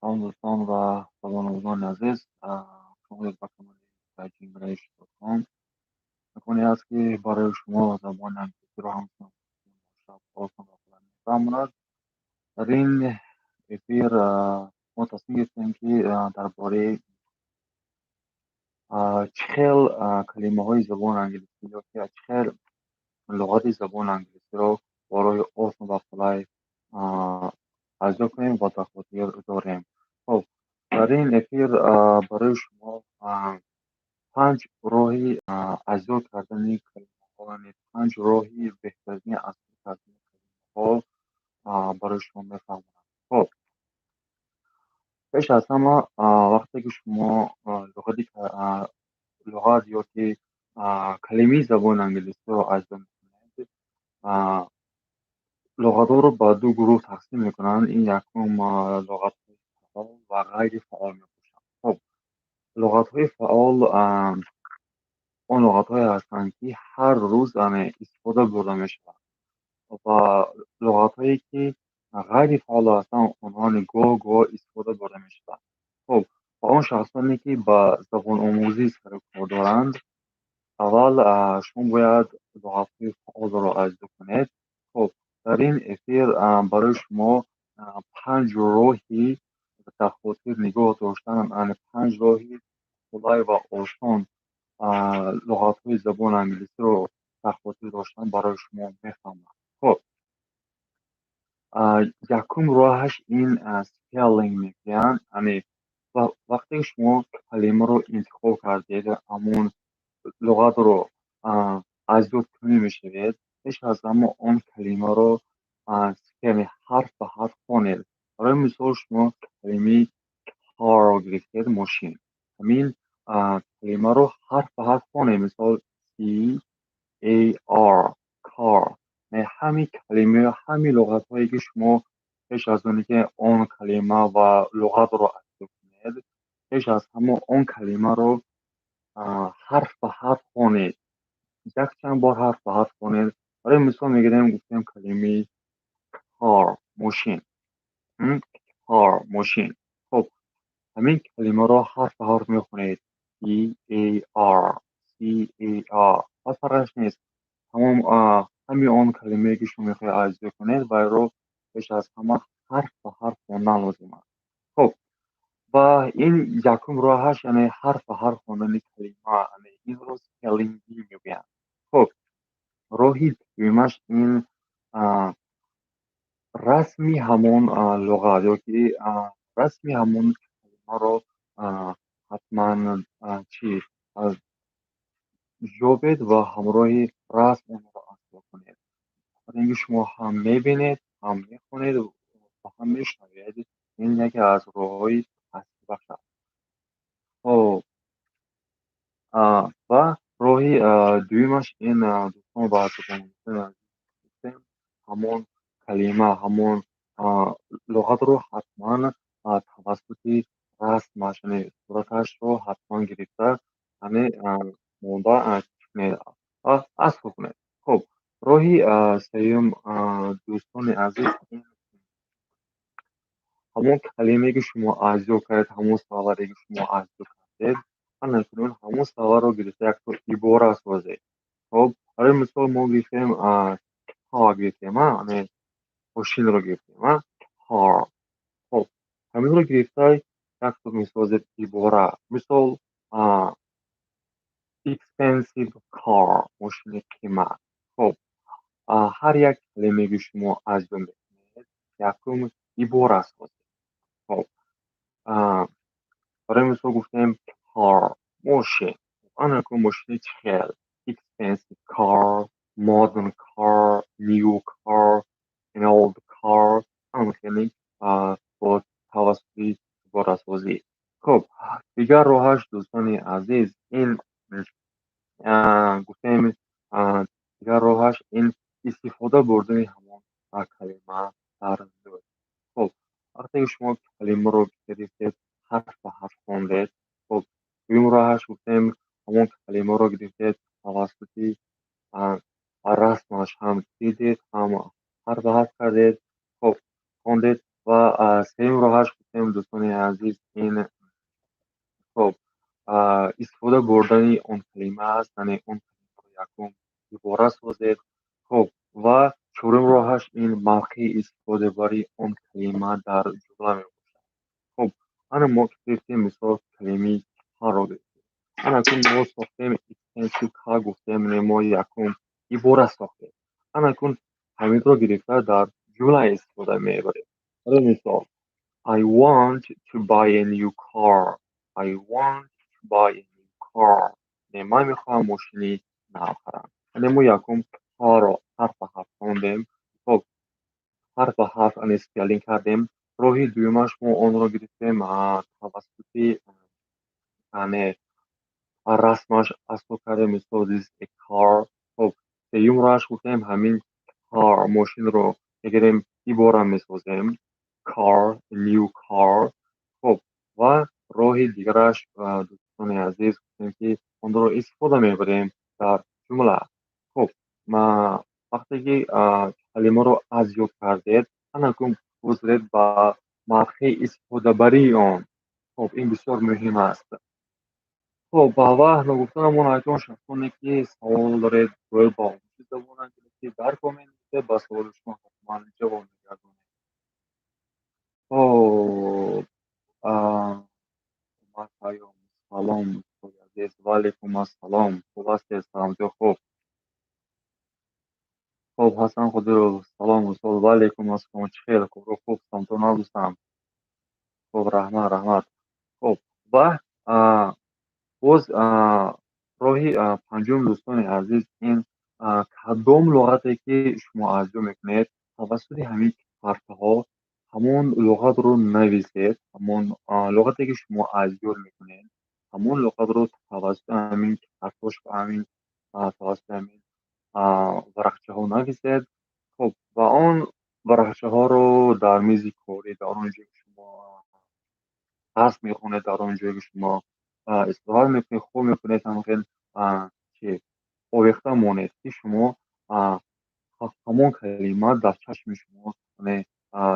سلام دوستان و سلام عزیز. شما یک برنامه تایپینگ میکنی است که برای شما زبان انگلیسی رو همچنان می‌فهماند. در این افیر ما تصمیم گرفتیم که درباره 40 کلمه های زبان انگلیسی یا که 40 لغات زبان انگلیسی رو برای آسان و فلای اجرا کنیم و در خاطر داریم. خب در این افیر برای شما 5 راهی اجرا کردن کلمه‌ها، یعنی 5 راهی بهترین اجرا کردن کلمه‌ها برای شما می‌فرمایم. خب پیش از همه وقتی که شما لغات یا که کلمه زبان انگلیسی رو اجرا می‌کنید، لغت‌ها رو به 2 گروه تقسیم می‌کنند. این یکم لغت‌های فعال و غیر فعال می‌باشند. خب لغت‌های فعال آن لغت‌هایی هستند که هر روز استفاده برده می‌شوند و لغت‌هایی که غیر فعال هستند آنها گاه گاه استفاده برده می‌شوند. خب و آن شخصانی که به زبان آموزی سر و کار دارند، اول شما باید لغت‌های فعال را اجرا کنید. خب در این افیر برای شما 5 راهی در خاطر نگاه داشتن 5 راهی kolay و آسان لغت‌های زبان انگلیسی رو در خاطر داشتن برای شما می‌فهمم. خب یکم راهش این سپلینگ میگن، یعنی وقتی شما کلمه رو انتخاب کردید، همون لغت رو از دو کنی میشوید، پیش از همه اون کلمه رو یعنی حرف به حرف خوانید. برای مثال شما کلمه car رو گرفتید، ماشین، همین کلمه رو حرف به حرف خوانید. مثال C A R car. همین کلمه همین لغت هایی که شما پیش از اونی که اون کلمه و لغت رو اصلا کنید، پیش از همه اون کلمه رو حرف به حرف خوانید. یک چند بار حرف به حرف خوانید. برای مثال میگیریم، گفتیم کلمه car ماشین. car ماشین. خب همین کلمه رو حرف به حرف میخونید. C A R C A R. پس فرقش نیست. همین اون کلمه که شما میخواید اجرا کنید باید رو پیش از همه حرف به حرف خوندن لازم است. خب و این یکم راهش یعنی حرف به حرف خوندن کلمه، یعنی این رو سپلینگی میگن. خب راهی دویمش این رسمی همون لغت یا که رسمی همون کلمه رو حتما چی جوبید و همراهی رسم اون رو اجرا کنید. برای اینکه شما هم میبینید، هم میخونید و هم میشنوید. این یکی از راههای اصلی بخش است. خب و راهی دویمش این دوستان با زبان همون کلمه، همون لغت رو حتما توسط رسمش، یعنی صورتش رو حتما گرفته، یعنی مونده اصل کنید. خب راهی سوم دوستان عزیز، این همون کلمه که شما اجرا کردید، همون سواری که شما اجرا کردید، کنون همون سوار رو گرفته یک طور عباره سازید. خب برای مثال ما گفتیم ها گفتیم، یعنی ماشین رو گرفتیم ها. خب همین رو گرفته یک طور میسازید عباره. مثال expensive car ماشین قیمت. خب هر یک کلمه که شما اجرا میکنید یکم عباره سازید. خب برای مثال گفتیم car ماشین، آن که ماشین چهل، expensive car، modern car، new car، an old car. آن یعنی با توسط عبارت سازی. خب دیگر راهش دوستان عزیز این گفتیم دیگر راهش این استفاده برده همون کلمه در زور. خب وقتی شما کلمه رو گرفتید، حرف به حرف خوندید. خب دویم راهش گفتیم همون کلمه رو گرفتید توسط رسمش هم دیدید، هم حرف به حرف کردید. خب خوندید و سوم راهش گفتم دوستان عزیز این خب استفاده بردن اون کلمه است، یعنی اون کلمه رو یکم عبارت سازید. خب و چهارم راهش این موقع استفاده باری اون کلمه در جمله می باشد. خب انا ما که گفتیم مثال کلمه ها رو گفتیم، انا کن ما ساختیم extensive ها گفتیم ما یکم عبارت ساختیم. انا کن همین رو گرفته در جمله استفاده می بریم. برای مثال I want to buy a new car. I want to buy a new car. نه من میخوام ماشینی نو خرم. یعنی ما یکم ها را حرف به حرف خوندیم. خب حرف به حرف ان اسپلینگ کردیم. راهی دویمش ما آن را گرفتیم توسط یعنی رسمش اسباب کردیم مثل this a car. خب سیوم راش گفتیم همین car ماشین رو بگیریم دیبارم میسازیم car new car. خب و راه دیگرش دوستان عزیز گفتیم که آن رو استفاده میبریم در جمله. خب ما وقتی که کلمه رو از یاد کردید انا کن بگذارید با موقع استفاده بری آن. خب این بسیار مهم است. خب و گفتنمون ایتون شخصانی که سوال دارید روی با آموزش زبان انگلیسی در کامنت با سوال شما حتما جواب میگردونید. خب ما پیام سلام عزیز و علیکم السلام. خوب است سلام جو خوب. خب حسن خود رو سلام و سلام و علیکم السلام چخیر خوب سمتون نبوستم. خب رحمت. خب و باز راهی پنجم دوستان عزیز این کدام لغتی که شما ارزیابی میکنید توسط همین حرفه ها همون لغت رو نویسید. همون لغتی که شما ارزیابی میکنید همون لغت رو توسط همین حرفاش و همین توسط همین ورقچه ها نویسید. خب و آن ورقچه ها رو در میز کاری در اونجا که شما درس میخونه در آنجایی که شما استراحت میکنید خوب میکنید همون که آویخته مانید که شما همون کلمات در چشم شما یعنی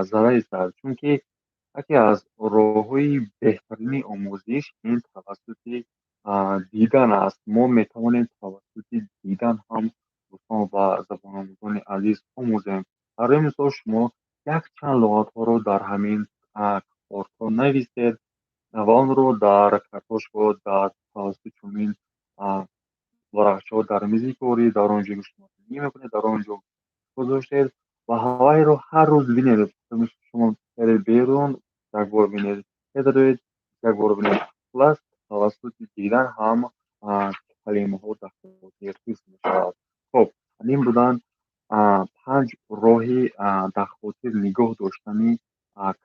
ضرر است. چون که یکی از راههای بهترین آموزش این توسط دیدن است. ما میتوانیم توسط دیدن هم دوستان و زبان آموزان عزیز آموزیم. برای مثال شما یک چند لغت ها رو در همین کارتون نویسید و آن رو در کارتوش و در توسط چنین ورقچه ها در میزی کوری در آنجا که شما زندگی میکنید در آنجا گذاشتید و هوای رو هر روز بینید. شما برید بیرون یک بار بینید، بدرید یک بار بینید. پس توسط دیدن هم کلمه ها در خاطر حفظ میشود. خب این بودن پنج راهی در خاطر نگاه داشتنی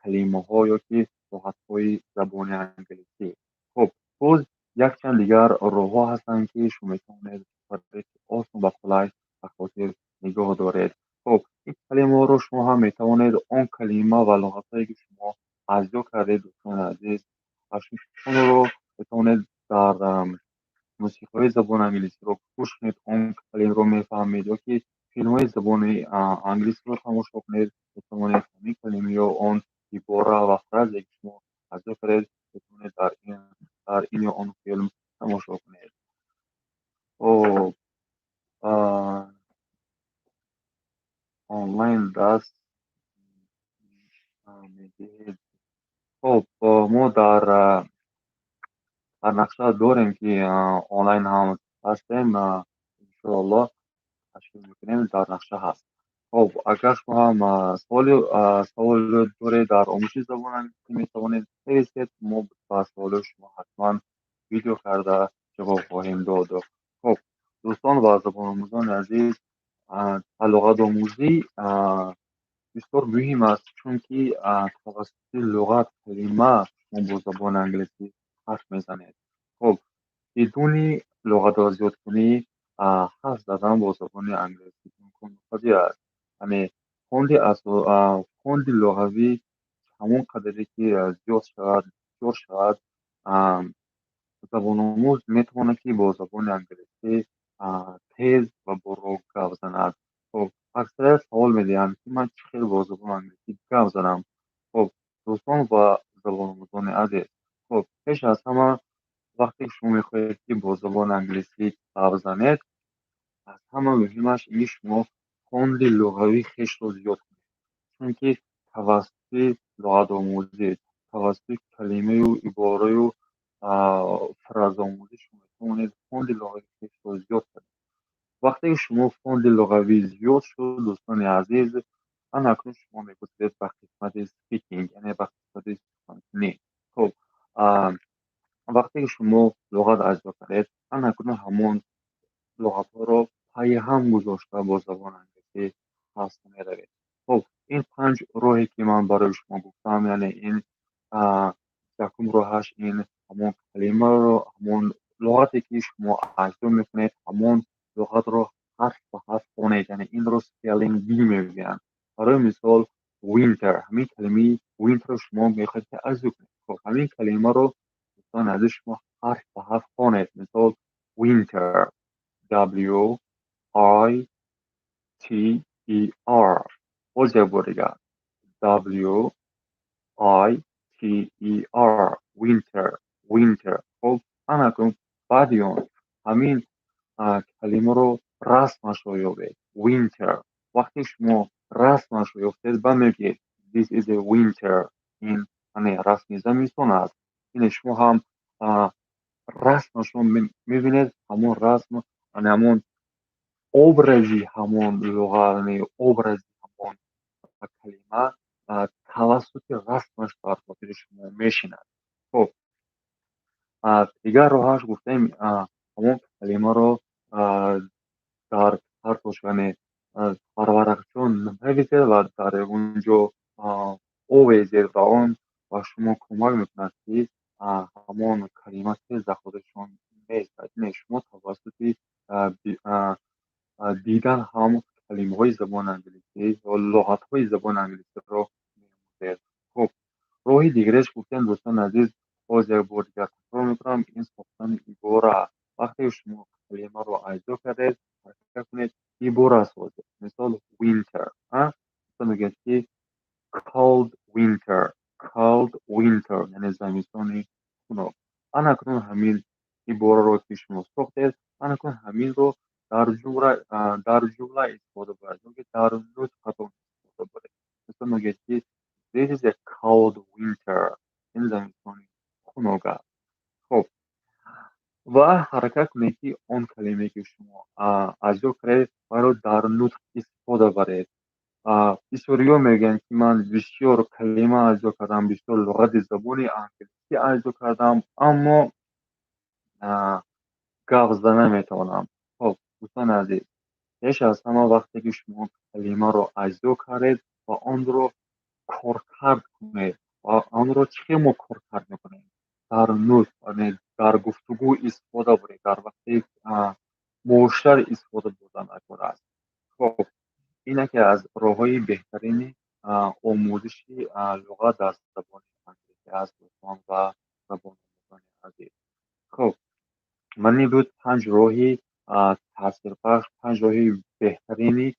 کلمه ها یا که لغت های زبان انگلیسی. خب باز یک چند دیگر راه ها هستند که شما میتونید آسان و قلای به خاطر نگاه دارید. خب این کلمه رو شما هم میتوانید آن کلمه و لغت هایی که شما از دو کردید دوستان عزیز اون رو میتوانید در موسیقی های زبان انگلیسی رو گوش کنید اون کلمه رو میفهمید یا که فیلم های زبان انگلیسی رو تماشا کنید میتوانید همین کلمه یا آن عباره و فراز که شما از دو کردید میتوانید در این یا آن فیلم تماشا کنید. خب آنلاین دست میدهید. خب ما در نقشه داریم که آنلاین هم هستیم انشاءالله تشکیل میکنیم در نقشه هست. خب اگر شما هم سوال دارید در آموزش زبان انگلیسی میتوانید بنویسید ما با سوال شما حتما ویدیو کرده جواب خواهیم داد. خب دوستان و زبان آموزان عزیز لغت آموزی بسیار مهم است چون که توسط لغت کلمه شما با زبان انگلیسی حرف میزنید. خب بدون لغت را زیاد کنی حرف زدن با زبان انگلیسی ممکن پذیر است. یعنی خوند لغوی همون قدری که زیاد شود زبان آموز میتواند که با زبان انگلیسی تیز و برو گپ زند. خب اکثر سوال میدهند که من چه خیلی با زبان انگلیسی گپ زنم. خب دوستان و پیش از همه وقتی شما میخواهید که با زبان انگلیسی حرف بزنید، از همه مهمش اینه شما فوند لغوی خویش رو زیاد کنید. چون که توسط لغت آموزی، توسط کلمه و عباره و فراز آموزی شما میتونید فوند لغوی خویش رو زیاد کنید. وقتی شما فوند لغوی زیاد شد دوستان عزیز، اکنون شما میگوید به قسمت سپیکینگ، یعنی به قسمت سخنرانی. خب وقتی شما لغت اجرا کردید، اکنون همون لغت ها رو پای هم گذاشته با زبان انگلیسی حرف میروید. خب این 5 راهی که من برای شما گفتم، یعنی این یکم راهش این همون کلمه رو، همون لغتی که شما اجرا میکنید، همون لغت رو حرف به حرف خوانید، یعنی این رو سپلینگ بی میگن. برای مثال وینتر، همین کلمه وینتر رو شما میخواید که اجرا کنید. خب همین کلمه رو دوستان از شما حرف به حرف خوانید. مثال وینتر، W I T E R. باز یک بار دیگر W I T E R. winter. winter. خب اکنون بعد اون همین کلمه رو رسمش رو یابید. winter. وقتی شما رسمش رو یافتید بمیگید this is a winter. این یعنی رسم زمستان است. این شما هم رسمش رو میبینید، همون رسم یعنی همون образи همون لغت، یعنی образи همون کلمه توسط رسمش بر خاطر شما میشیند. خب دیگر راهش گفتیم همون کلمه رو در حرفش یعنی پرورقچون نویسید و در اونجا اویزید و اون و شما کمک میکند که همون کلمه تیز خودشون میزد. شما توسط دیدن هم کلمه های زبان انگلیسی و لغت های زبان انگلیسی رو می‌آموزید. خب راه دیگرش گفتن دوستان عزیز، باز یک بار دیگر تکرار میکنم، این ساختن عباره. وقتی شما کلمه رو اجرا کردید حرکت کنید، عباره سازید. مثال winter، مثلا میگید که cold winter. cold winter یعنی زمستان خنک. اکنون همین عباره رو که شما ساختید، اکنون همین رو در جمله استفاده باید، که در نطقتون استفاده باید. مثلا میگید که this is a cold winter. این زمستان خنک است. خب و حرکت کنید که آن کلمه که شما اجرا کردید برای در نطق استفاده برید. بسیاریا میگن که من بسیار کلمه اجرا کردم، بسیار لغت زبان انگلیسی اجرا کردم، اما گپ زدن نمیتونم. خب دوستان عزیز، پیش از همه وقتی که شما کلمه رو اجرا کردید و آن رو کارکرد کنید و آن رو چه ما کارکرد میکنید در نطق، یعنی در گفتگو استفاده برید، در وقتی معاشر استفاده بردن است. خب اینه که از راههای بهترین آموزش لغت در زبان انگلیسی است دوستان و زبان عزیز. خب من این بود 5 راهی تاثیر بخش، 5 راهی بهترینی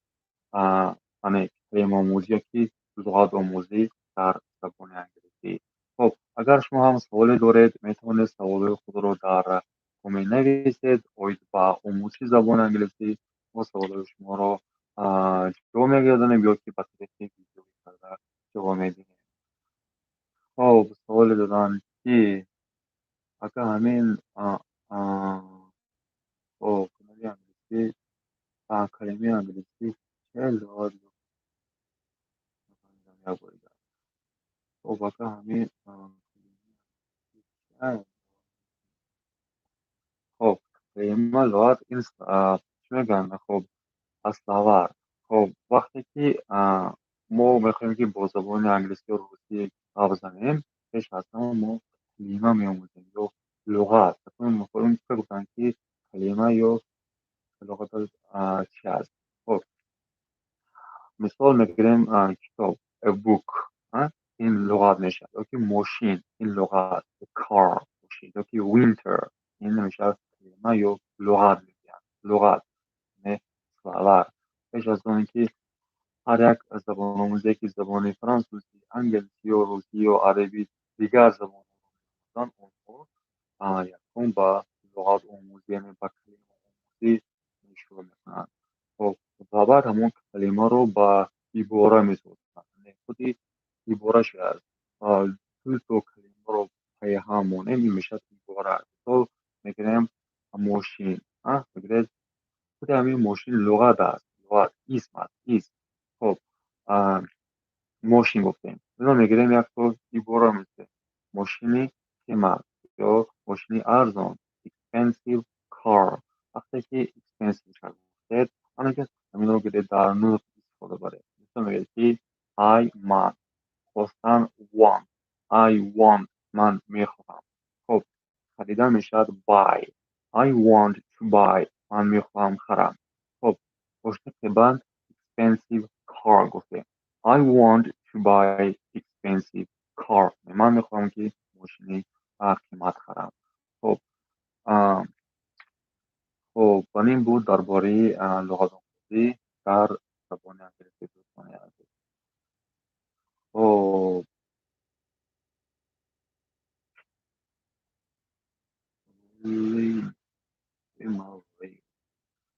یعنی کلمه آموزی که لغت آموزی در زبان انگلیسی. خب اگر شما هم سوالی دارید میتونید سوال خود رو در کامنت نویسید اوید با آموزش زبان انگلیسی ما سوال شما رو جواب میگردنیم یا که به طریق ویدیو کرده جواب میدیم. خب سوال دادن که اگر همین خب کلمه انگلیسی کلمه انگلیسی چه لغت خب اگر همین خب کلمه لغت این چی میگن؟ خب اصلاور. خب وقتی که ما میخوایم که با زبان انگلیسی و روسی حرف بزنیم، پیش از همه ما کلمه میآموزیم یا لغت. اصلا میخوایم بگفتن که کلمه یا لغت چی هست. خب مثال میگیریم کتاب a book، این لغت میشه. یا که ماشین این لغت car میشه. یا که winter این میشه کلمه یا لغت میگن. لغت نه اصلاور. پیش از اون که هر یک زبان آموزی که زبان فرانسوی، انگلیسی و روسی و عربی دیگر زبان آموزان، اونها якум ба луғатомӯзӣ, яъне ба калимаомӯзӣ шурӯъ мекунанд. خب و بعد همون کلمه رو با عباره میسازن. یعنی خودی عباره شد. دو تا کلمه رو پای هم مونیم این میشه عباره. تو میگیم ماشین. میگید خود همین ماشین لغت است. لغت اسم است. اسم. خب ماشین گفتیم. اینا میگیریم یک تا عباره میشه. ماشینی قیمت یا ماشینی ارزان. expensive car. وقتی که expensive شد گفتید همین که همین رو گیرید در نوت استفاده باره. مثل میگید که من خواستن want. I want من میخواهم. خب خریدن میشد buy. I want to buy من میخواهم خرم. خب پشت بند expensive car گفتیم. I want to buy expensive car من میخواهم که ماشینی قیمت خرم. خب خب این بود درباره لغت‌آموزی در زبان انگلیسی دوستان عزیز. خب لی-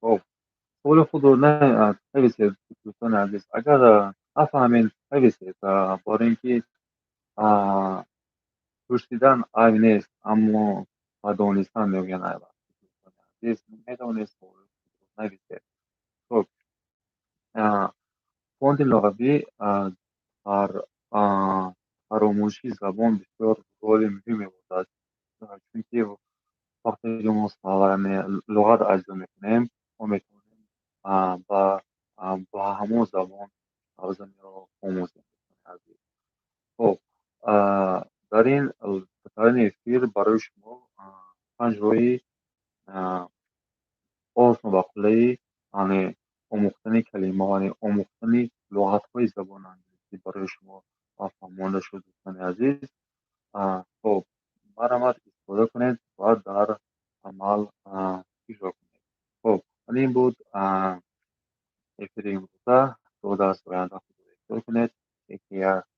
خب سوال خود رو نویسید دوستان عزیز. اگر نفهمید نویسید برای اینکه اه، پرسیدن عیب نیست اما دانستن میگن عیب است. دوستان عزیز میتوانید سوال خود رو نویسید. خب فوند لغوی در فراموشی زبان بسیار رول مهمی بوده است. چون که وقتی که ما لغت اجرا میکنیم ما میتونیم با همون زبان زمین رو آموزیم. خب در این اخیر برای شما 5 آسان و قلعی یعنی آموختن کلمه یعنی آموختن لغت‌های زبان انگلیسی برای شما فهمانده شد دوستان عزیز. خب مرحمت استفاده کنید و در عمل اجرا کنید. خب این بود افیر امروزه. تا درس آینده خود را اختار کنید. Take care.